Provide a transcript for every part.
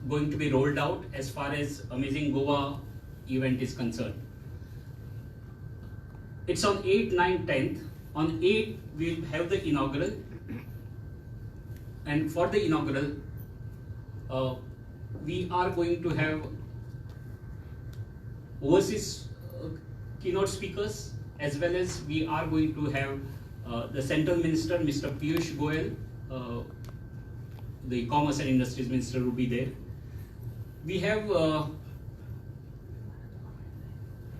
going to be rolled out as far as Amazing Goa event is concerned. It's on 8th, 9th, 10th. On 8th, we'll have the inaugural. And for the inaugural, we are going to have overseas keynote speakers, as well as we are going to have the Central Minister, Mr. Piyush Goyal, the Commerce and Industries Minister will be there. We have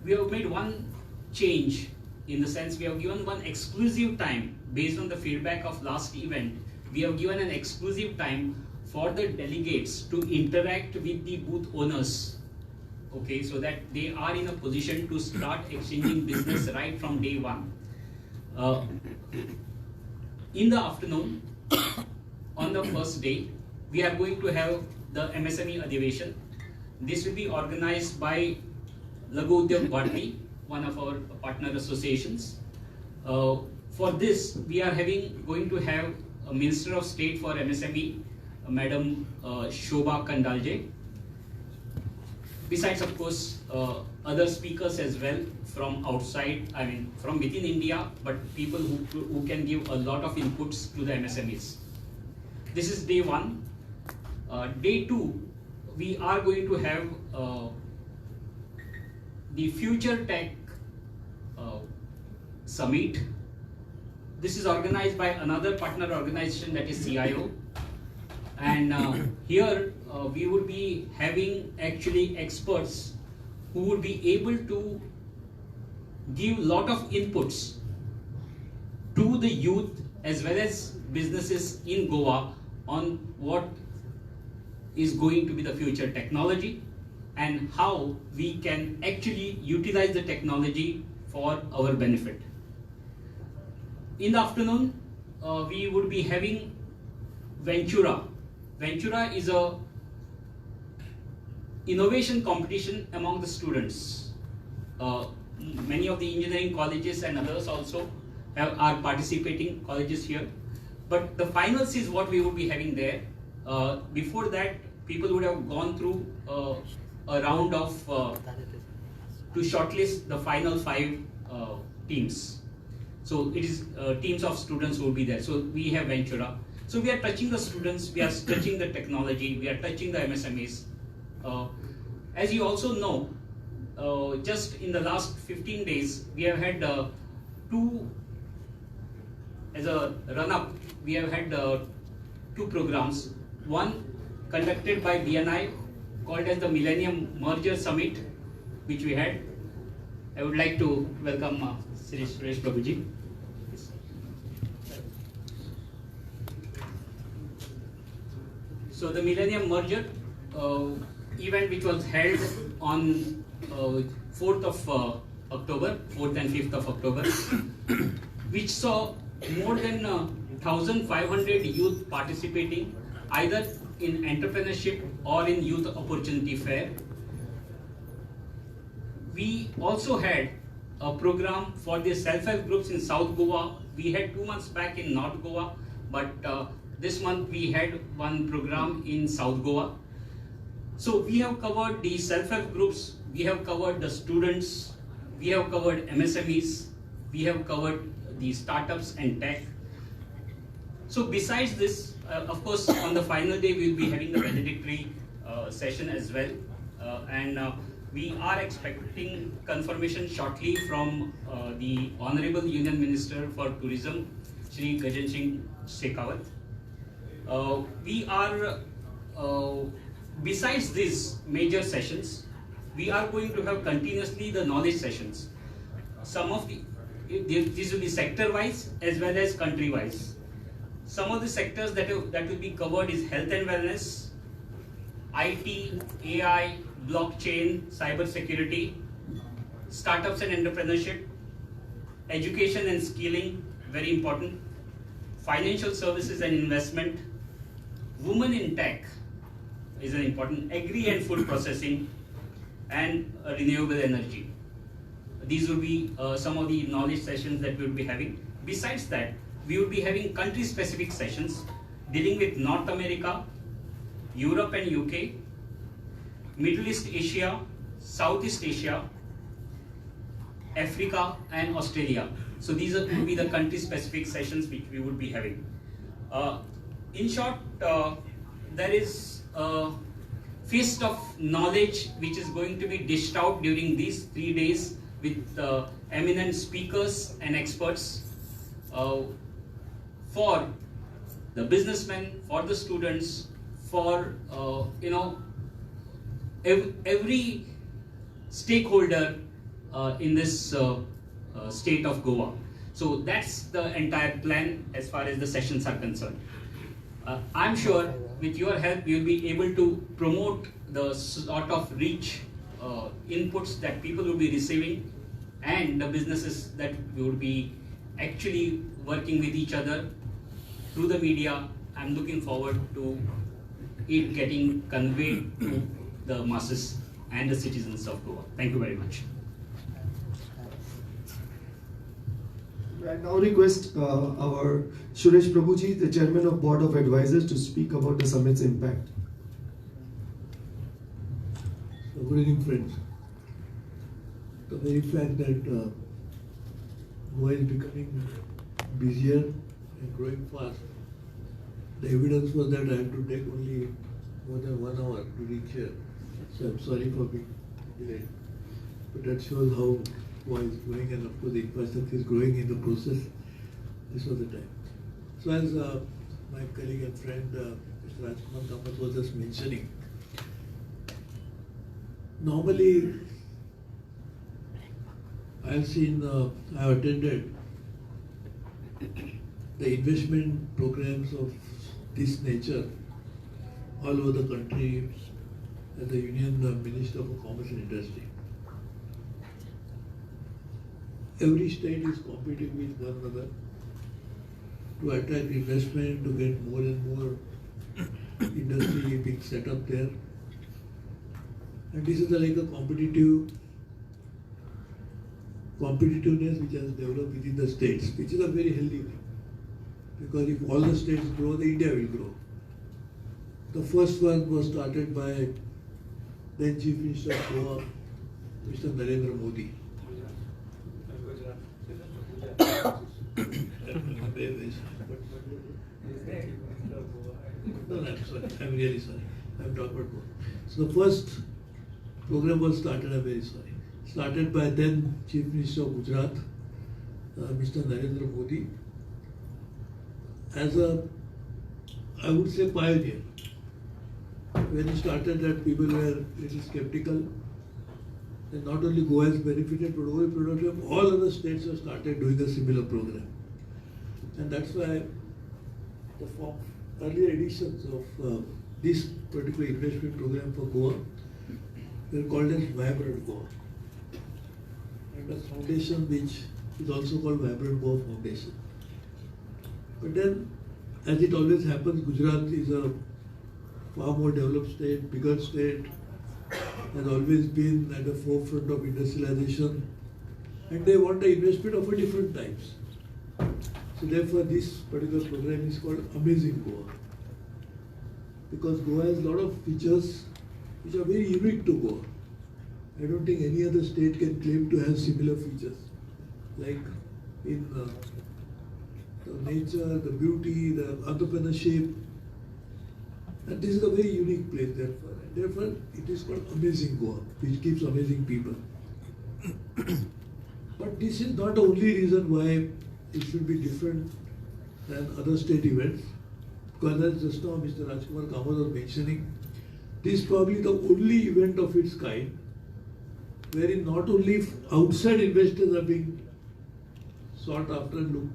made one change, in the sense we have given one exclusive time based on the feedback of last event. We have given an exclusive time for the delegates to interact with the booth owners, okay, so that they are in a position to start exchanging business right from day one. In the afternoon, on the first day, we are going to have the MSME Adhiveshan. This will be organized by Laghu Udyog Bharati, one of our partner associations. For this, we are going to have a Minister of State for MSME, Madam Shobha Kandalje. Besides, of course, other speakers as well from outside, I mean from within India, but people who can give a lot of inputs to the MSMEs. This is day one. Day two, we are going to have the Future Tech Summit. This is organized by another partner organization, that is CIO. And here we would be having actually experts who would be able to give a lot of inputs to the youth as well as businesses in Goa on what is going to be the future technology and how we can actually utilize the technology for our benefit. In the afternoon, we would be having Ventura. Ventura is a innovation competition among the students. Many of the engineering colleges and others also are participating colleges here. But the finals is what we would be having there. Before that, people would have gone through a round of to shortlist the final 5 teams. So it is teams of students who will be there. So we have Ventura. So we are touching the students, we are touching the technology, we are touching the MSMEs. As you also know, just in the last 15 days, we have had as a run-up, we have had 2 programs. One conducted by BNI called as the Millennium Merger Summit, which we had. I would like to welcome Sri Suresh Prabhuji. So the Millennium Merger event, which was held on 4th of October, 4th and 5th of October, which saw more than 1,500 youth participating either in entrepreneurship or in youth opportunity fair. We also had a program for the self-help groups in South Goa. We had 2 months back in North Goa, but this month we had one program in South Goa. So we have covered the self-help groups, we have covered the students, we have covered MSMEs, we have covered the startups and tech. So besides this, of course, on the final day we will be having the valedictory session as well. And we are expecting confirmation shortly from the Honorable Union Minister for Tourism, Shri Gajan Singh Shekhawat. We are, besides these major sessions, we are going to have continuously the knowledge sessions. Some of these will be sector-wise as well as country-wise. Some of the sectors that will be covered is health and wellness, IT, AI, blockchain, cyber security, startups and entrepreneurship, education and skilling, very important, financial services and investment, women in tech is an important, agri and food processing, and renewable energy. These will be some of the knowledge sessions that we will be having. Besides that, we will be having country-specific sessions dealing with North America, Europe and UK, Middle East Asia, Southeast Asia, Africa and Australia. So these are will be the country-specific sessions which we would be having. In short, there is a feast of knowledge which is going to be dished out during these 3 days with eminent speakers and experts for the businessmen, for the students, for every stakeholder in this state of Goa. So that's the entire plan as far as the sessions are concerned. I'm sure with your help you'll be able to promote the sort of rich inputs that people will be receiving and the businesses that we will be actually working with each other through the media. I'm looking forward to it getting conveyed to the masses and the citizens of Goa. Thank you very much. I now request our Suresh Prabhuji, the Chairman of Board of Advisors, to speak about the summit's impact. So, good evening, friends. The very fact that Goa is becoming busier and growing fast, the evidence was that I had to take only more than 1 hour to reach here. So I'm sorry for being delayed. But that shows how Goa is growing, and of course the infrastructure is growing in the process. This was the time. So as my colleague and friend Mr. Rajkumar Kamath was just mentioning, normally I've attended the investment programs of this nature all over the country as the Union Minister for Commerce and Industry. Every state is competing with one another to attract investment, to get more and more industry being set up there. And this is like a competitiveness which has developed within the states, which is a very healthy thing. Because if all the states grow, then India will grow. The first one was started by then Chief Minister of Goa, Mr. Narendra Modi. No, I'm sorry. I'm really sorry. I'm talking about Goa. So the first program was started, I'm very sorry. Started by then Chief Minister of Gujarat, Mr. Narendra Modi, as I would say, pioneer. When he started that, people were a little skeptical. And not only Goa has benefited, but over a period of time, all other states have started doing a similar program. And that's why the earlier editions of this particular investment program for Goa were called as Vibrant Goa. And a foundation which is also called Vibrant Goa Foundation. But then, as it always happens, Gujarat is a far more developed state, bigger state, has always been at the forefront of industrialization, and they want the investment of a different types. So therefore this particular program is called Amazing Goa. Because Goa has a lot of features which are very unique to Goa. I don't think any other state can claim to have similar features. Like in the nature, the beauty, the entrepreneurship. And this is a very unique place therefore. And therefore it is called Amazing Goa, which keeps amazing people. But this is not the only reason why it should be different than other state events. Because as just now Mr. Rajkumar Kamath was mentioning, this is probably the only event of its kind wherein not only outside investors are being sought after and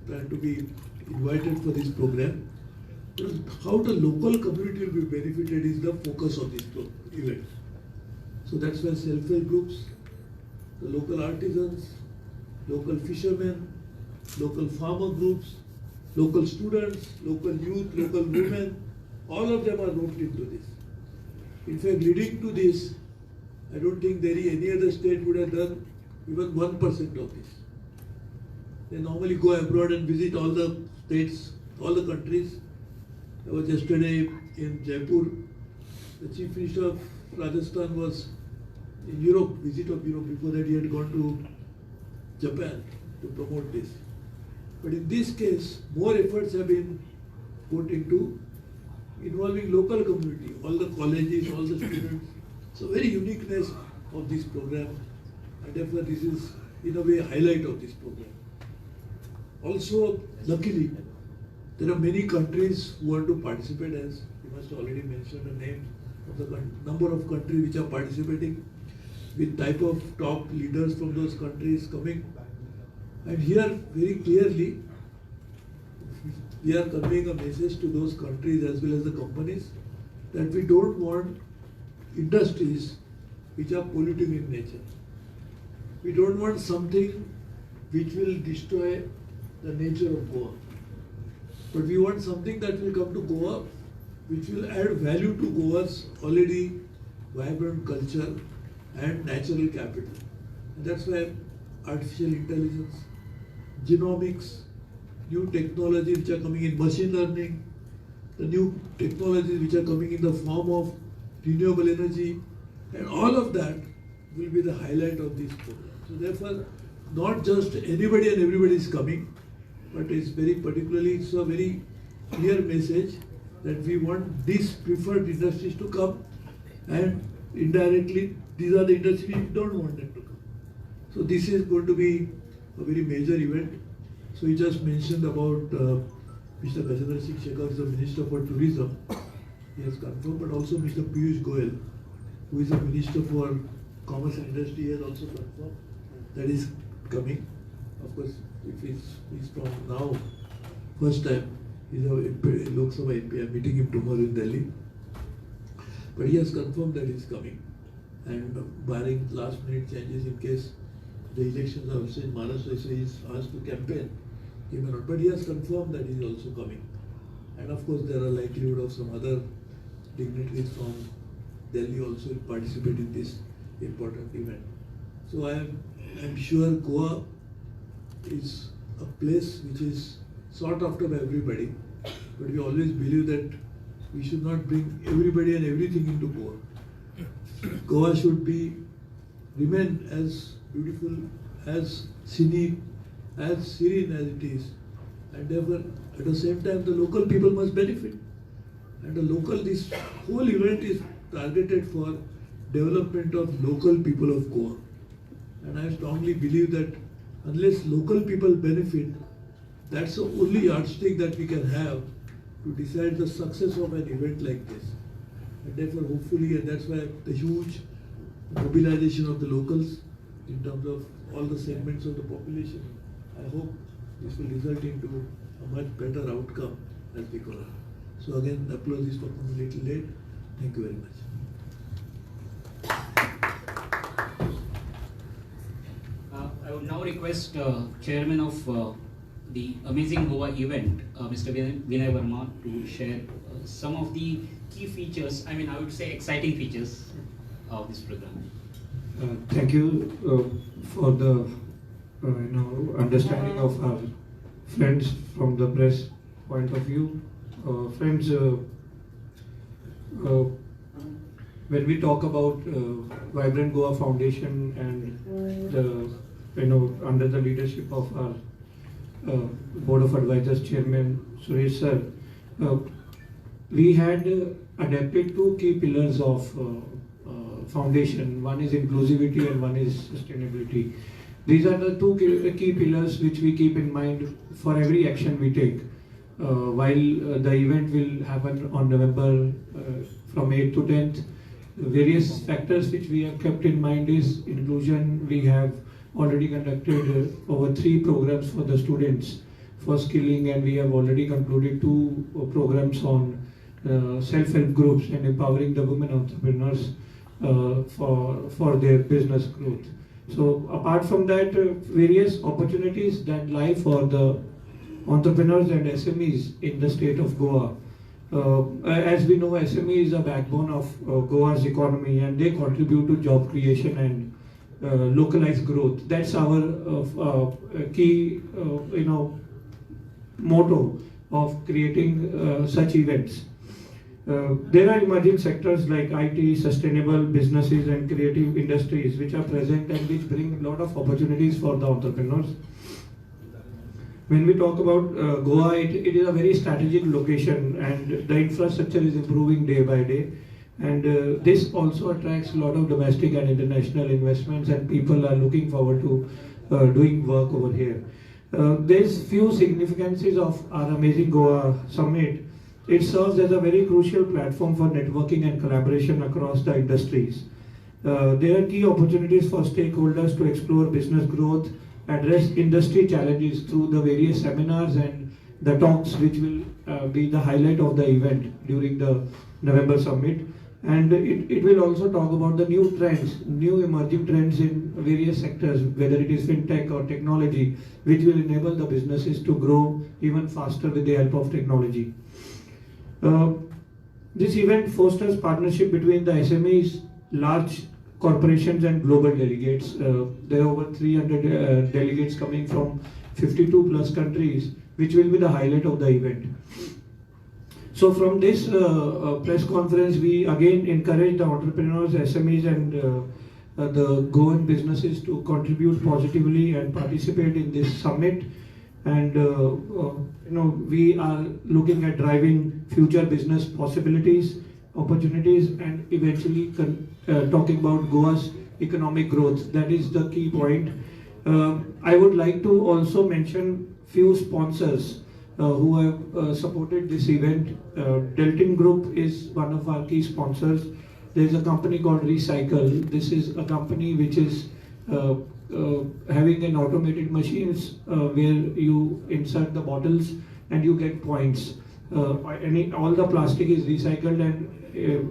trying to be invited for this program, but how the local community will be benefited is the focus of this event. So that's why self-help groups, the local artisans, local fishermen, local farmer groups, local students, local youth, local women, all of them are roped into this. In fact, leading to this, I don't think any other state would have done even 1% of this. They normally go abroad and visit all the states, all the countries. I was yesterday in Jaipur, the Chief Minister of Rajasthan was in Europe, visit of Europe. Before that he had gone to Japan to promote this. But in this case, more efforts have been put into involving local community, all the colleges, all the students. So very uniqueness of this program, and therefore this is in a way a highlight of this program. Also, luckily, there are many countries who want to participate, as you must have already mentioned the name of the number of countries which are participating, with type of top leaders from those countries coming. And here, very clearly, we are conveying a message to those countries as well as the companies that we don't want industries which are polluting in nature. We don't want something which will destroy the nature of Goa. But we want something that will come to Goa which will add value to Goa's already vibrant culture and natural capital. And that's why artificial intelligence, genomics, new technologies which are coming in machine learning, the new technologies which are coming in the form of renewable energy, and all of that will be the highlight of this program. So therefore, not just anybody and everybody is coming, but it's very particularly, it's a very clear message that we want these preferred industries to come, and indirectly these are the industries we don't want them to come. So this is going to be a very major event. So he just mentioned about Mr. Gajendra Singh Shekhar is the Minister for Tourism. He has confirmed, but also Mr. Piyush Goyal, who is the Minister for Commerce and Industry, has also confirmed that is coming. Of course, if he's from now, first time, he's a Lok Sabha MP. I'm meeting him tomorrow in Delhi. But he has confirmed that he's coming. And barring last minute changes in case the elections are also in Maharashtra, so he's asked to campaign. He may not, but he has confirmed that he's also coming. And of course, there are likelihood of some other dignitaries from Delhi also will participate in this important event. So I'm sure Goa is a place which is sought after by everybody, but we always believe that we should not bring everybody and everything into Goa. Goa should remain as beautiful, as scenic, as serene as it is, and therefore at the same time the local people must benefit. And this whole event is targeted for development of local people of Goa. And I strongly believe that unless local people benefit, that's the only yardstick that we can have to decide the success of an event like this. And therefore hopefully, and that's why the huge mobilization of the locals in terms of all the segments of the population, I hope this will result into a much better outcome as we go on. So again, apologies for coming a little late. Thank you very much. I would now request Chairman of the Amazing Goa event, Mr. Vinay Verma, to share some of the key features, I would say exciting features of this program. Thank you for the understanding of our friends from the press point of view. Friends, when we talk about Vibrant Goa Foundation and the under the leadership of our Board of Advisors Chairman Suresh sir, we had adapted two key pillars of foundation. One is inclusivity and one is sustainability. These are the two key pillars which we keep in mind for every action we take. While the event will happen on November from 8th to 10th, various factors which we have kept in mind is inclusion. We have already conducted over 3 programs for the students for skilling, and we have already concluded 2 programs on self-help groups and empowering the women entrepreneurs for their business growth. So apart from that, various opportunities that lie for the entrepreneurs and SMEs in the state of Goa. As we know, SME is a backbone of Goa's economy, and they contribute to job creation and localized growth. That's our key, motto of creating such events. There are emerging sectors like IT, sustainable businesses and creative industries which are present and which bring a lot of opportunities for the entrepreneurs. When we talk about Goa, it is a very strategic location and the infrastructure is improving day by day. And this also attracts a lot of domestic and international investments, and people are looking forward to doing work over here. There's few significances of our Amazing Goa Summit. It serves as a very crucial platform for networking and collaboration across the industries. There are key opportunities for stakeholders to explore business growth, address industry challenges through the various seminars and the talks which will be the highlight of the event during the November Summit. And it will also talk about the new trends, new emerging trends in various sectors, whether it is fintech or technology, which will enable the businesses to grow even faster with the help of technology. This event fosters partnership between the SMEs, large corporations and global delegates. There are over 300 delegates coming from 52 plus countries, which will be the highlight of the event. So from this press conference, we again encourage the entrepreneurs, SMEs and the Goan businesses to contribute positively and participate in this summit. And we are looking at driving future business possibilities, opportunities, and eventually talking about Goa's economic growth. That is the key point. I would like to also mention few sponsors who have supported this event. Deltin Group is one of our key sponsors. There is a company called Recycle. This is a company which is having an automated machines where you insert the bottles and you get points. All the plastic is recycled, and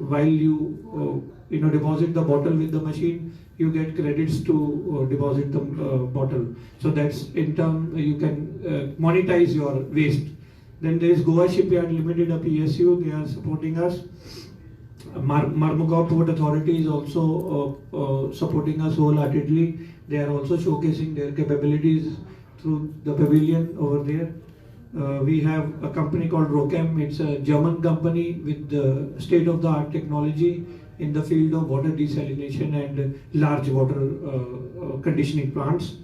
while you deposit the bottle with the machine, you get credits to deposit the bottle. So that's in turn you can monetize your waste. Then there is Goa Shipyard Limited, a PSU. They are supporting us. Marmugao Port Authority is also supporting us wholeheartedly. They are also showcasing their capabilities through the pavilion over there. We have a company called Rocam. It's a German company with the state-of-the-art technology in the field of water desalination and large water conditioning plants.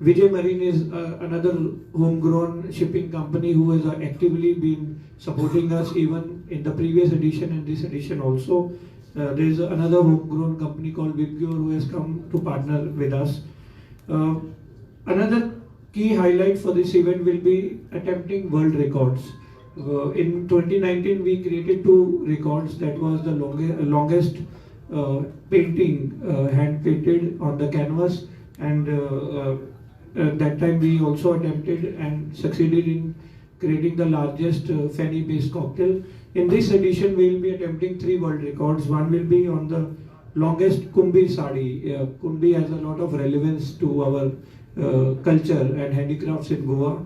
Vijay Marine is another homegrown shipping company who has actively been supporting us even in the previous edition and this edition also. There is another homegrown company called WEBTV who has come to partner with us. Another key highlight for this event will be attempting world records. In 2019, we created 2 records. That was the longest painting, hand painted on the canvas, and that time we also attempted and succeeded in creating the largest Feni-based cocktail. In this edition, we will be attempting 3 world records. One will be on the longest Kumbi sari. Kumbi has a lot of relevance to our culture and handicrafts in Goa.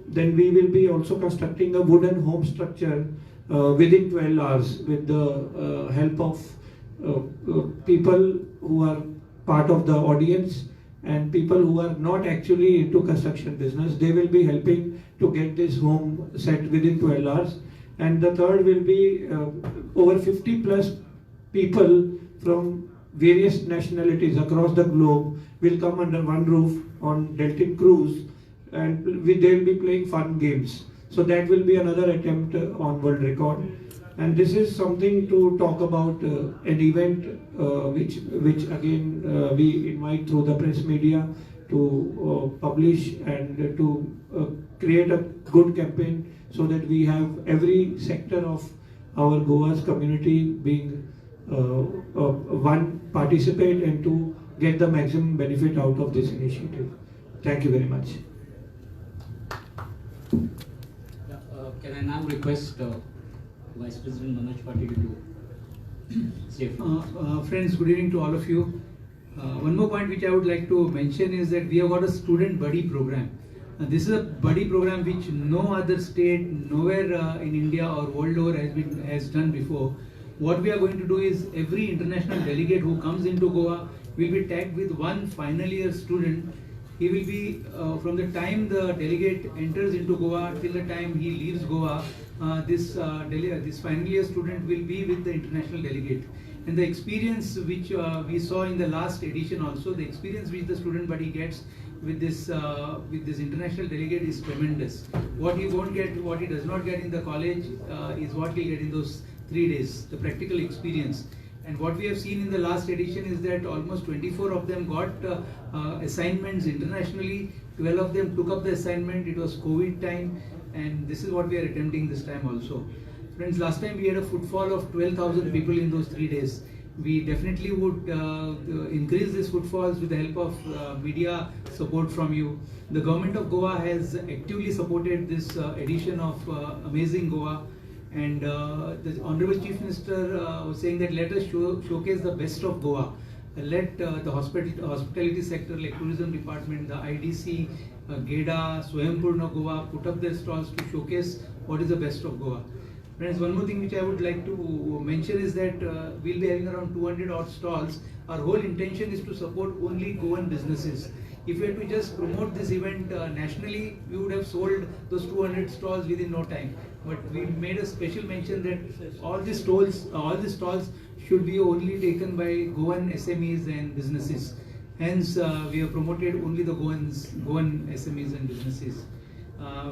Then we will be also constructing a wooden home structure within 12 hours with the help of people who are part of the audience and people who are not actually into construction business. They will be helping to get this home set within 12 hours. And the third will be over 50 plus people from various nationalities across the globe will come under one roof on Deltin Cruise, and they will be playing fun games. So that will be another attempt on world record. And this is something to talk about an event which again we invite through the press media to publish and to create a good campaign so that we have every sector of our Goa's community being one, participate, and to get the maximum benefit out of this initiative. Thank you very much. Can I now request Vice President Manoj Patil to say a few? Friends, good evening to all of you. One more point which I would like to mention is that we have got a student buddy program. This is a buddy program which no other state, nowhere in India or world over has done before. What we are going to do is every international delegate who comes into Goa will be tagged with one final year student. He will be, from the time the delegate enters into Goa till the time he leaves Goa, this final year student will be with the international delegate. And the experience which we saw in the last edition also, the experience which the student body gets with this international delegate is tremendous. What he won't get, what he does not get in the college is what he'll get in those 3 days, the practical experience. And what we have seen in the last edition is that almost 24 of them got assignments internationally. 12 of them took up the assignment. It was COVID time, and this is what we are attempting this time also. Friends, last time we had a footfall of 12,000 people in those 3 days. We definitely would increase these footfalls with the help of media support from you. The government of Goa has actively supported this edition of Amazing Goa. And the Honorable Chief Minister was saying that let us showcase the best of Goa. Let the hospitality sector like tourism department, the IDC, GEDA, Swaympurna Goa put up their stalls to showcase what is the best of Goa. Friends, one more thing which I would like to mention is that we'll be having around 200 odd stalls. Our whole intention is to support only Goan businesses. If we had to just promote this event nationally, we would have sold those 200 stalls within no time. But we made a special mention that all the stalls should be only taken by Goan SMEs and businesses. Hence, we have promoted only the Goan SMEs and businesses.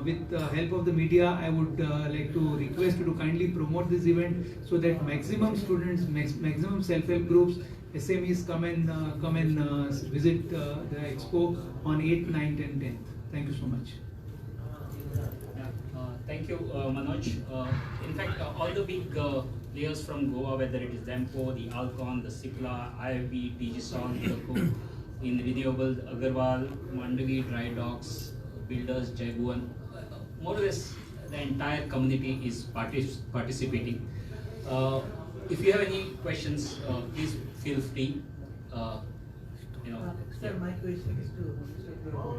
With the help of the media, I would like to request you to kindly promote this event so that maximum students, maximum self-help groups, SMEs come and visit the expo on 8th, 9th and 10th. Thank you so much. Thank you, Manoj. In fact, all the big players from Goa, whether it is Dempo, the Alcon, the Cipla, IFB, Digison, Iloko, in renewable, Agarwal, Mandali, Dry Docks, Builders, Jaiguan, more or less the entire community is participating. If you have any questions, please feel free. Sir, my question is to Mr. Prabhu.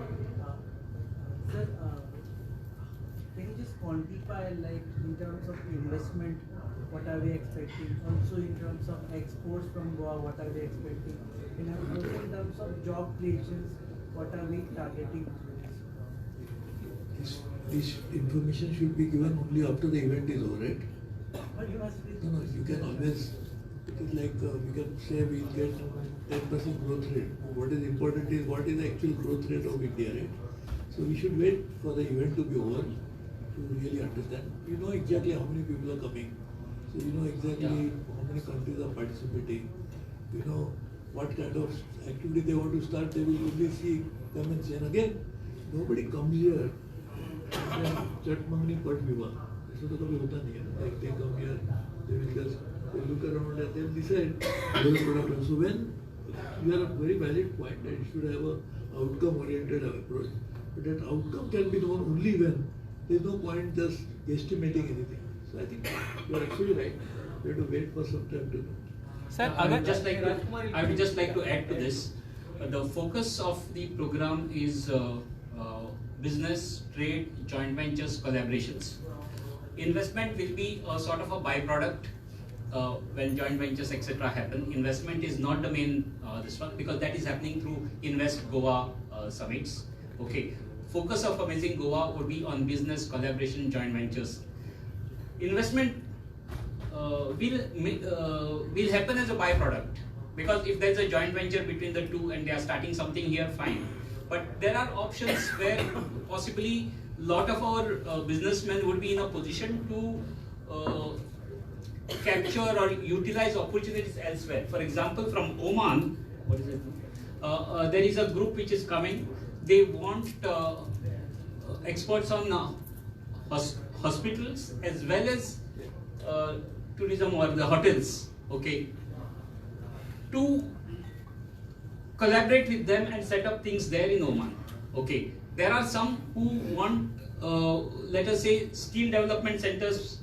Sir, can you just quantify, like, in terms of investment, what are we expecting? Also, in terms of exports from Goa, what are we expecting? And also in terms of job creations, what are we targeting? This information should be given only after the event is over, right? But you must be. No, you can always, it is like we can say we get 10% growth rate. What is important is what is the actual growth rate of India, right? So we should wait for the event to be over to really understand. We know exactly how many people are coming. So we know exactly how many countries are participating. We know what kind of activity they want to start. They will only see, come and say. And again, nobody comes here and then chat mangni pat viva. So तो कभी होता नहीं है. Like they come here, they will just they look around and they will decide what is product. So when you are a very valid point that you should have a outcome-oriented approach. But that outcome can be known only when there is no point just estimating anything. So I think you are absolutely right. We have to wait for some time to know. Sir, I would just like to add to this. The focus of the program is business, trade, joint ventures, collaborations. Investment will be a sort of a byproduct when joint ventures etc. happen. Investment is not the main this one, because that is happening through Invest Goa summits. Okay, focus of Amazing Goa would be on business, collaboration, joint ventures. Investment will happen as a byproduct, because if there is a joint venture between the two and they are starting something here, fine. But there are options where possibly lot of our businessmen would be in a position to capture or utilize opportunities elsewhere. For example, from Oman, what is it? There is a group which is coming. They want experts on hospitals as well as tourism or the hotels. Okay, to collaborate with them and set up things there in Oman. Okay, there are some who want, let us say, skill development centers,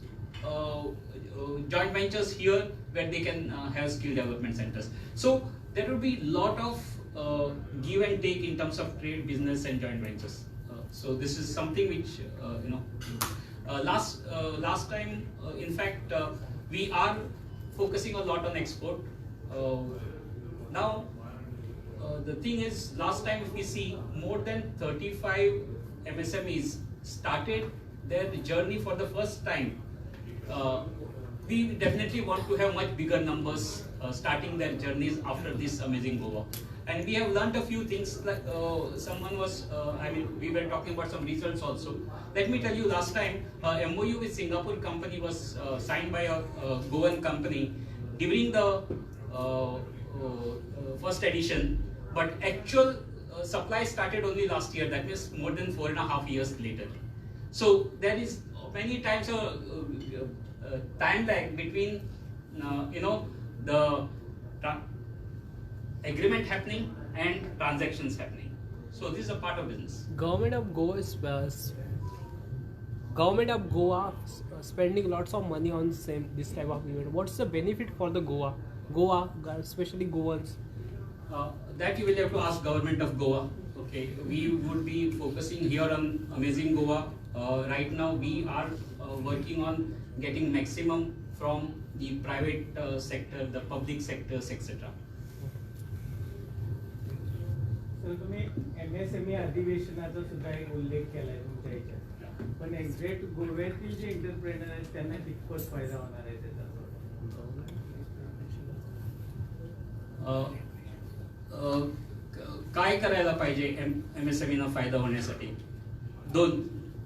joint ventures here where they can have skill development centers. So there will be a lot of give and take in terms of trade, business and joint ventures. So this is something which, last time, in fact, we are focusing a lot on export. Now, the thing is, last time if we see, more than 35 MSMEs started their journey for the first time, we definitely want to have much bigger numbers starting their journeys after this Amazing Goa. And we have learned a few things, like someone was, we were talking about some results also. Let me tell you, last time, MOU with Singapore company was signed by a Goan company during the first edition, but actual supply started only last year, that means more than 4.5 years later. So there is many times a time lag between, the agreement happening and transactions happening. So this is a part of business. Government of Goa spending lots of money on this type of event. What's the benefit for the Goa, especially Goans? That you will have to ask government of Goa. Okay, we would be focusing here on Amazing Goa. Right now we are working on getting maximum from the private sector, the public sectors, etc. Sir तुम्ही MSME अधिवेशनाचा सुद्धा एक उल्लेख केलाय तुमच्या ह्याच्यात, पण exact गोव्यातील जे entrepreneur आहेत त्यांना कितपत फायदा होणार आहे त्याचा? काय करायला पाहिजे MSME ना फायदा होण्यासाठी? दोन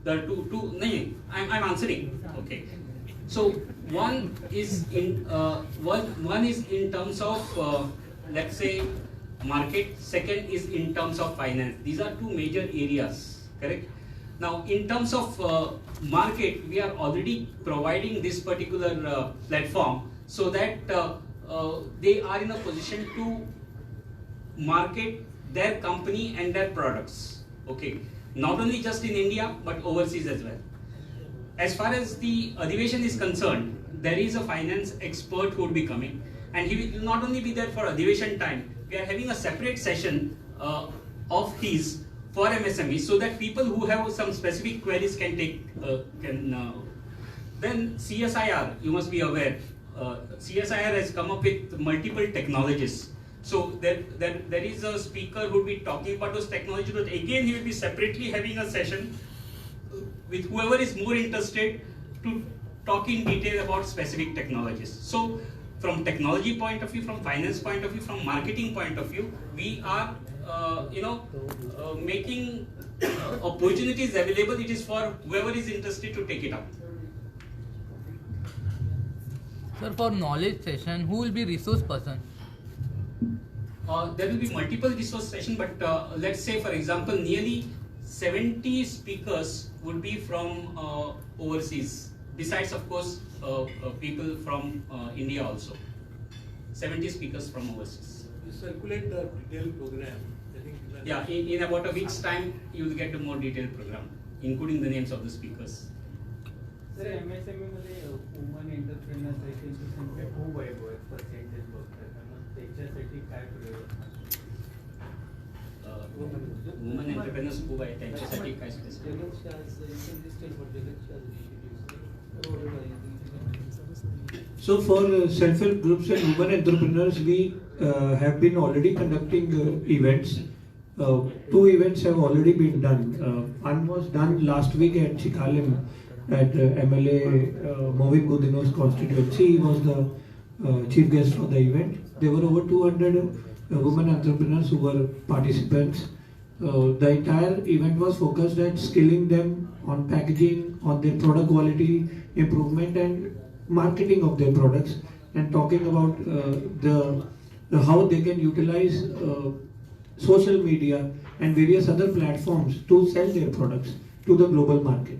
नाही, I'm answering. Okay, so one is in terms of let's say market, second is in terms of finance. These are two major areas, correct? Now in terms of market, we are already providing this particular platform so that they are in a position to market their company and their products. Okay, not only just in India but overseas as well. As far as the Adivation is concerned, there is a finance expert who would be coming, and he will not only be there for Adivation time. We are having a separate session of his for MSME, so that people who have some specific queries can take then CSIR, you must be aware, CSIR has come up with multiple technologies. So there is a speaker who will be talking about those technologies, but again he will be separately having a session with whoever is more interested to talk in detail about specific technologies. So from technology point of view, from finance point of view, from marketing point of view, we are making opportunities available. It is for whoever is interested to take it up. Sir, for knowledge session, who will be resource person? There will be multiple resource sessions, but let's say, for example, nearly 70 speakers would be from overseas. Besides, of course, people from India also. 70 speakers from overseas. You circulate the detailed program. I think. Yeah, in about a week's time, you will get a more detailed program, including the names of the speakers. Sir MSME मध्ये woman एंटरप्रेनर्सची संख्या खूप आहे गोव्यात, percentage बघतात, मग त्याच्यासाठी काय प्रयोग? Woman entrepreneurs खूप आहे, त्यांच्यासाठी काय specific? So for self-help groups and women entrepreneurs, we have been already conducting events. 2 events have already been done. One was done last week at Chikalim at MLA Movin Gudino's constituency. He was the chief guest for the event. There were over 200 women entrepreneurs who were participants. The entire event was focused at skilling them on packaging, on their product quality improvement and marketing of their products, and talking about how they can utilize social media and various other platforms to sell their products to the global market.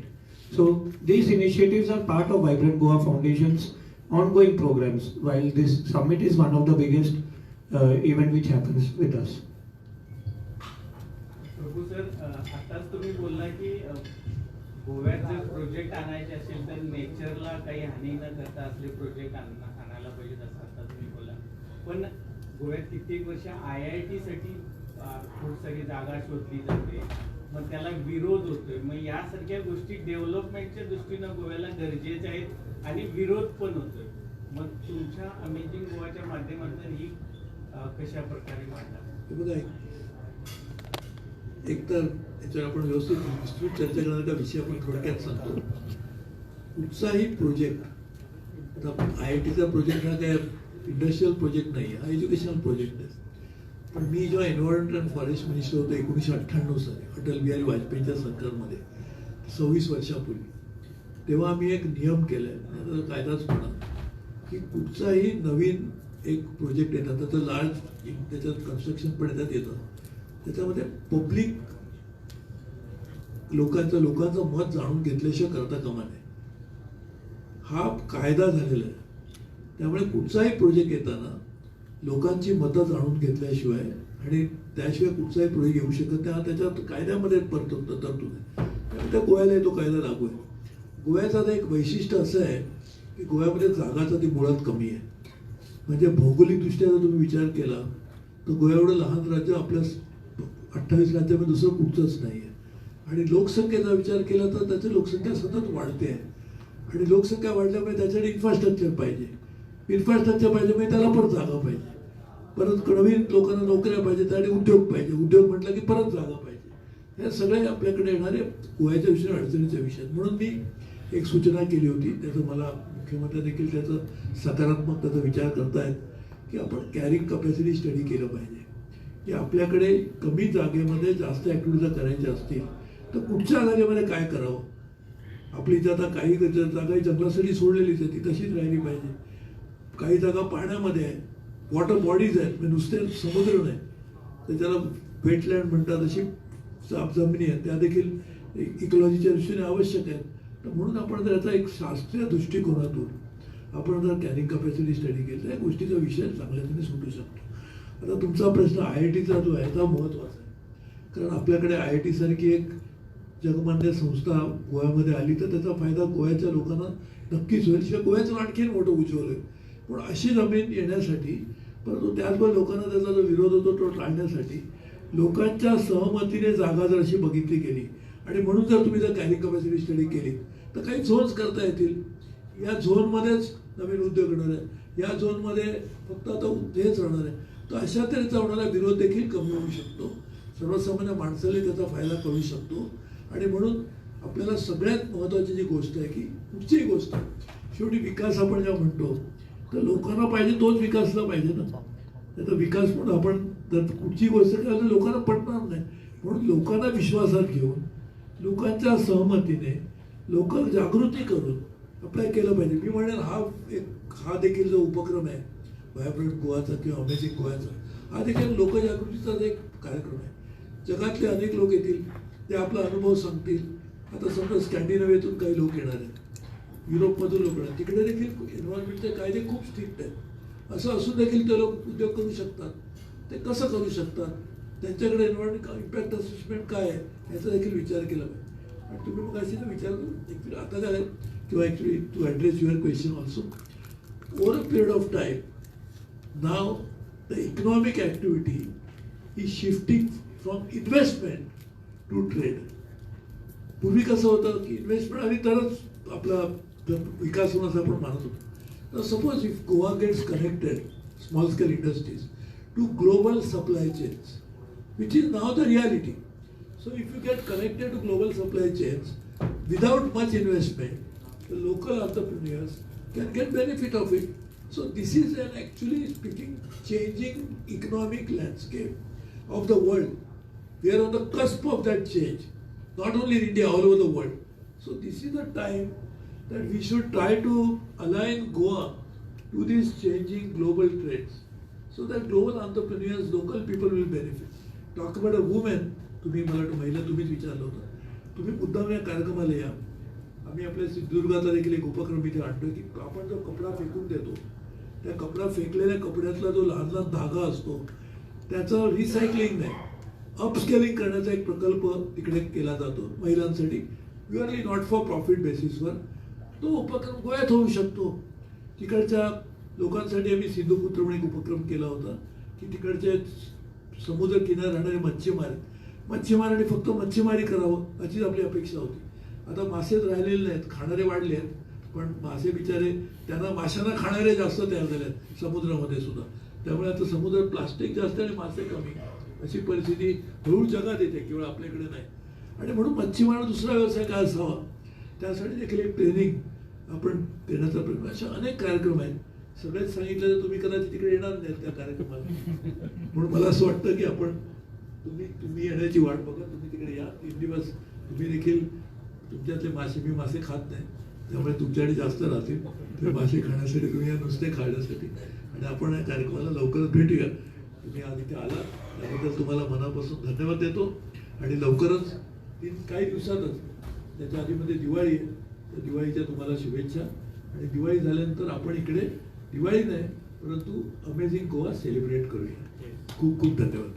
So these initiatives are part of Vibrant Goa Foundation's ongoing programs, while this summit is one of the biggest event which happens with us. Prabhu sir, आताच तुम्ही बोलला की गोव्यात जर project आणायचे असेल तर नेचरला काही हानी न करता असले प्रोजेक्ट आणायला पाहिजेत असं आता तुम्ही बोला, पण गोव्यात कित्येक वर्ष IIT साठी खूप सारी जागा शोधली जाते, मग त्याला विरोध होतोय. मग यासारख्या गोष्टी डेव्हलपमेंटच्या दृष्टीनं गोव्याला गरजेच्या आहेत आणि विरोध पण होतोय. मग तुमच्या अमेझिंग गोवाच्या माध्यमातून ही कशा प्रकारे मांडणार? एकतर याच्यावर आपण व्यवस्थित विस्तृत चर्चा करण्याचा विषय आपण थोडक्यात सांगतो. कुठचाही प्रोजेक्ट, आता IITचा प्रोजेक्ट हा काय इंडस्ट्रियल प्रोजेक्ट नाही, हा एज्युकेशनल प्रोजेक्ट आहे. पण मी जेव्हा एन्व्हायरमेंट अँड फॉरेस्ट मिनिस्टर होतो 1998 साली अटल बिहारी वाजपेयींच्या सरकारमध्ये 26 वर्षापूर्वी, तेव्हा आम्ही एक नियम केलाय, त्याचा कायदाच म्हणा, की कुठचाही नवीन एक प्रोजेक्ट येतात त्याचं लार्ज त्याच्यात कन्स्ट्रक्शन पण येतं, त्याच्यामध्ये पब्लिक लोकांचं मत जाणून घेतल्याशिवाय करता कामा नये, हा कायदा झालेला आहे. त्यामुळे कुठचाही प्रोजेक्ट येताना लोकांची मतं जाणून घेतल्याशिवाय आणि त्याशिवाय कुठचाही प्रोजेक्ट येऊ शकत नाही, हा त्याच्यात कायद्यामध्ये तरतूद आहे. त्यामुळे त्या गोव्याला तो कायदा लागू आहे. गोव्याचं आता एक वैशिष्ट्य असं आहे की गोव्यामध्ये जागाचा ती मुळात कमी आहे. म्हणजे भौगोलिकदृष्ट्या जर तुम्ही विचार केला तर गोवा एवढं लहान राज्य आपल्या 28 राज्यामध्ये दुसरं कुठचंच नाही आहे. आणि लोकसंख्येचा विचार केला तर त्याची लोकसंख्या सतत वाढते आहे. आणि लोकसंख्या वाढल्यामुळे त्याच्याकडे इन्फ्रास्ट्रक्चर पाहिजे. इन्फ्रास्ट्रक्चर पाहिजे म्हणजे त्याला परत जागा पाहिजे, परत नवीन लोकांना नोकऱ्या पाहिजे, त्यासाठी उद्योग पाहिजे, उद्योग म्हटलं की परत जागा पाहिजे. हे सगळे आपल्याकडे येणारे गोव्याच्या विषयी अडचणीचे विषय. म्हणून मी एक सूचना केली होती, त्याचं मला मुख्यमंत्री देखील त्याचं सकारात्मक त्याचा विचार करतायत की आपण कॅरिंग कपॅसिटी स्टडी केलं पाहिजे, की आपल्याकडे कमी जागेमध्ये जास्त ॲक्टिव्हिटी करायच्या असतील तर कुठच्या जागेमध्ये काय करावं. आपली इथे आता काही जागा जंगलासाठी सोडलेलीच आहे, ती तशीच राहिली पाहिजे. काही जागा पाण्यामध्ये आहे, वॉटर बॉडीज आहेत, म्हणजे नुसते समुद्र नाही तर त्याला वेटलँड म्हणतात, अशी जमिनी आहेत, त्या देखील इकॉलॉजीच्या दृष्टीने आवश्यक आहेत. तर म्हणून आपण जर याचा एक शास्त्रीय दृष्टिकोनातून आपण जर कॅरिंग कपॅसिटी स्टडी केली तर या गोष्टीचा विषय चांगल्यापणे सुटू शकतो. आता तुमचा प्रश्न IITचा जो आहे हा महत्त्वाचा आहे, कारण आपल्याकडे IIT सारखी एक जगमान्य संस्था गोव्यामध्ये आली तर त्याचा फायदा गोव्याच्या लोकांना नक्कीच होईल, शिवाय गोव्याचं आणखीन मोठं उज्ज्वल होईल. पण अशी जमीन येण्यासाठी, परंतु त्याचबरोबर लोकांना त्याचा जो विरोध होतो तो टाळण्यासाठी लोकांच्या सहमतीने जागा जर अशी बघितली गेली आणि म्हणून जर तुम्ही जर कॅरिंग कपॅसिटी स्टडी केली तर काही झोन्स करता येतील. या झोनमध्येच नवीन उद्योग होणार आहे, या झोनमध्ये फक्त आता हेच राहणार आहे. तर अशा तऱ्हेचा होणारा विरोध देखील कमी होऊ शकतो, सर्वसामान्य माणसाला त्याचा फायदा कळू शकतो. आणि म्हणून आपल्याला सगळ्यात महत्त्वाची जी गोष्ट आहे की कुठचीही गोष्ट शेवटी विकास आपण जेव्हा म्हणतो तर लोकांना पाहिजे तोच विकासला पाहिजे ना. त्याचा विकास म्हणून आपण जर कुठची गोष्ट केली तर लोकांना पटणार नाही. म्हणून लोकांना विश्वासात घेऊन लोकांच्या सहमतीने लोक जागृती करून आपल्याला केलं पाहिजे. मी म्हणेन हा देखील जो उपक्रम आहे व्हायब्रंट गोवाचा किंवा अमेझिंग गोवाचा, हा देखील लोकजागृतीचाच एक कार्यक्रम आहे. जगातले अनेक लोक येतील, ते आपला अनुभव सांगतील. आता समजा स्कॅन्डिनेव्हियातून काही लोक येणार आहेत, युरोपमधून लोक येणार, तिकडे देखील एन्व्हायरमेंटचे कायदे खूप स्ट्रिक्ट आहेत. असं असून देखील ते लोक उद्योग करू शकतात. ते कसं करू शकतात, त्यांच्याकडे एन्व्हायरमेंट इम्पॅक्ट असेसमेंट काय आहे याचा देखील विचार केला पाहिजे. आणि तुम्ही मग अशी विचार करून आता काय किंवा actually to address your question also, over a period of time now the economic activity is shifting from investment to trade. पूर्वी कसं होतं की इन्व्हेस्टमेंट आली तरच आपला विकास होण्याचं आपण मानत होतो. तर suppose if Goa gets connected small scale industries to global supply chains, which is now the reality. So if you get connected to global supply chains without much investment, the local entrepreneurs can get benefit of it. So this is an actually speaking changing economic landscape of the world. We are on the cusp of that change, not only in India, all over the world. So this is the time that we should try to align Goa to these changing global trends, so that global entrepreneurs, local people will benefit. Talk about a women, तुम्ही मला वाटतं महिला तुम्हीच विचारलं होतं. तुम्ही मुद्दाम या कार्यक्रमाला या. आम्ही आपल्या सिंधुदुर्गाचा देखील एक उपक्रम इथे आणतो की आपण जो कपडा फेकून देतो, त्या कपडा फेकलेल्या कपड्यातला जो लहान लहान धागा असतो त्याचं रिसायकलिंग नाही, अपस्केलिंग करण्याचा एक प्रकल्प तिकडे केला जातो महिलांसाठी, प्युअरली नॉट फॉर प्रॉफिट बेसिसवर. तो उपक्रम गोव्यात होऊ शकतो. तिकडच्या लोकांसाठी आम्ही सिंधुपुत्र म्हणून एक उपक्रम केला होता की तिकडचे समुद्र किनारे राहणारे मच्छीमारांनी फक्त मच्छीमारी करावं अशीच आपली अपेक्षा होती. आता मासेच राहिलेले नाहीत, खाणारे वाढले आहेत, पण मासे बिचारे त्यांना माशांना खाणारे जास्त तयार झाले आहेत समुद्रामध्ये सुद्धा. त्यामुळे आता समुद्रात प्लास्टिक जास्त आणि मासे कमी. अशी परिस्थिती हळूहळू जगात येते, केवळ आपल्याकडे नाही. आणि म्हणून मच्छीमार दुसरा व्यवसाय काय असावा त्यासाठी देखील एक ट्रेनिंग आपण देण्याचा प्रयत्न. असे अनेक कार्यक्रम आहेत. सगळेच सांगितलं तर तुम्ही कदाचित तिकडे येणार नाही त्या कार्यक्रमाला. म्हणून मला असं वाटतं की आपण तुम्ही येण्याची वाट बघा. तुम्ही तिकडे या. 3 दिवस तुम्ही देखील तुमच्यातले मासे, मी मासे खात नाही त्यामुळे तुमच्याकडे जास्त राहतील. ते मासे खाण्यासाठी तुम्ही या नुसते खाण्यासाठी. आणि आपण या कार्यक्रमाला लवकरच भेटूया. तुम्ही आज इथे आला त्याबद्दल तुम्हाला मनापासून धन्यवाद देतो. आणि लवकरच काही दिवसातच त्याच्या आधीमध्ये दिवाळी आहे. तर दिवाळीच्या तुम्हाला शुभेच्छा. आणि दिवाळी झाल्यानंतर आपण इकडे दिवाळी नाही परंतु अमेझिंग गोवा सेलिब्रेट करूया. खूप खूप धन्यवाद.